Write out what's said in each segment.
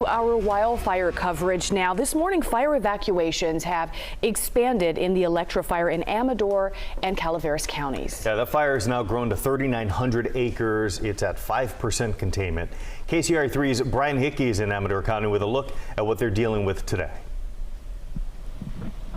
Our wildfire coverage now. This morning, fire evacuations have expanded in the Electra fire in Amador and Calaveras counties. Yeah, the fire has now grown to 3,900 acres. It's at 5% containment. KCRA3's Brian Hickey is in Amador County with a look at what they're dealing with today.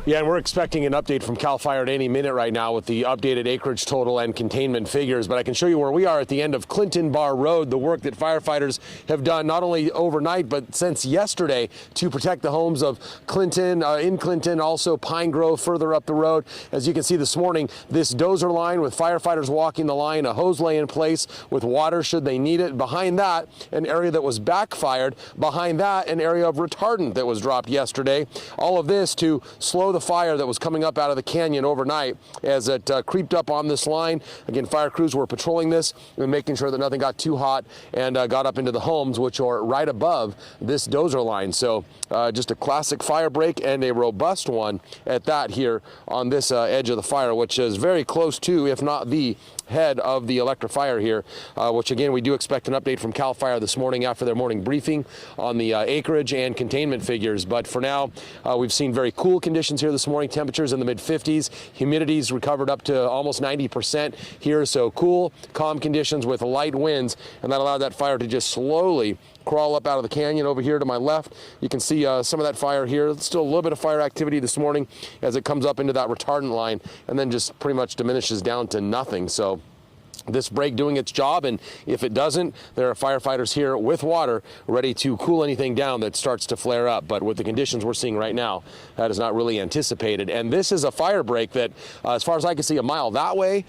Yeah, and we're expecting an update from CAL FIRE at any minute right now with the updated acreage total and containment figures. But I can show you where we are at the end of Clinton Bar Road, the work that firefighters have done not only overnight but since yesterday to protect the homes of Clinton, in Clinton, also Pine Grove further up the road. As you can see this morning, this dozer line with firefighters walking the line, a hose lay in place with water should they need it. Behind that, an area that was backfired. Behind that, an area of retardant that was dropped yesterday. All of this to slow the fire that was coming up out of the canyon overnight as it creeped up on this line. Again, fire crews were patrolling this and making sure that nothing got too hot and got up into the homes, which are right above this dozer line. So just a classic fire break and a robust one at that here on this edge of the fire, which is very close to, if not the head of the Electra fire here, which again, we do expect an update from CAL FIRE this morning after their morning briefing on the acreage and containment figures. But for now, we've seen very cool conditions here this morning, temperatures in the mid 50s, humidity's recovered up to almost 90% here. So cool, calm conditions with light winds, and that allowed that fire to just slowly crawl up out of the canyon over here to my left. You can see some of that fire here. Still a little bit of fire activity this morning as it comes up into that retardant line and then just pretty much diminishes down to nothing. So this break doing its job, and if it doesn't, there are firefighters here with water ready to cool anything down that starts to flare up. But with the conditions we're seeing right now, that is not really anticipated. And this is a fire break that, as far as I can see, a mile that way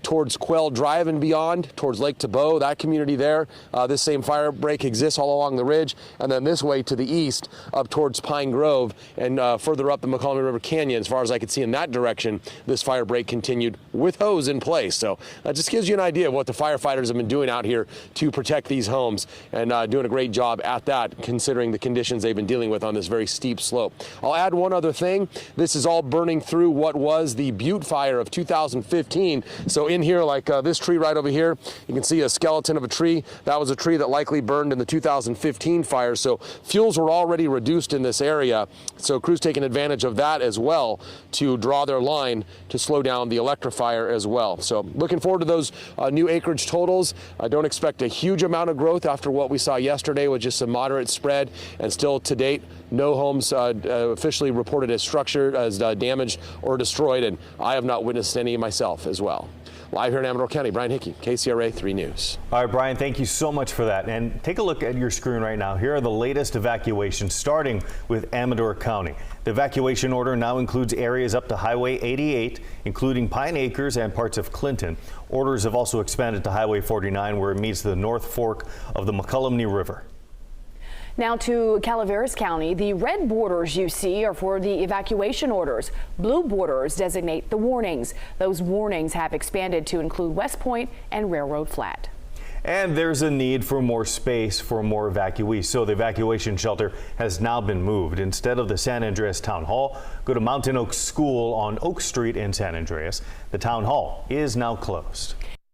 towards Quail Drive and beyond, towards Lake Tabo, that community there. This same fire break exists all along the ridge, and then this way to the east up towards Pine Grove and further up the McCollum River Canyon. As far as I could see in that direction, this fire break continued with hose in place. So that just gives you an idea of what the firefighters have been doing out here to protect these homes, and doing a great job at that considering the conditions they've been dealing with on this very steep slope. I'll add one other thing. This is all burning through what was the Butte fire of 2015. So in here, like this tree right over here, you can see a skeleton of a tree. That was a tree that likely burned in the 2015 fire. So fuels were already reduced in this area. So crews taking advantage of that as well to draw their line to slow down the Electra fire as well. So looking forward to those new acreage totals. I don't expect a huge amount of growth after what we saw yesterday with just a moderate spread, and still to date, no homes officially reported as structured, as damaged or destroyed, and I have not witnessed any myself as well. Live here in Amador County, Brian Hickey, KCRA 3 News. All right, Brian, thank you so much for that. And take a look at your screen right now. Here are the latest evacuations, starting with Amador County. The evacuation order now includes areas up to Highway 88, including Pine Acres and parts of Clinton. Orders have also expanded to Highway 49, where it meets the North Fork of the McCollum River. Now to Calaveras County. The red borders you see are for the evacuation orders. Blue borders designate the warnings. Those warnings have expanded to include West Point and Railroad Flat. And there's a need for more space for more evacuees. So the evacuation shelter has now been moved. Instead of the San Andreas Town Hall, go to Mountain Oaks School on Oak Street in San Andreas. The town hall is now closed.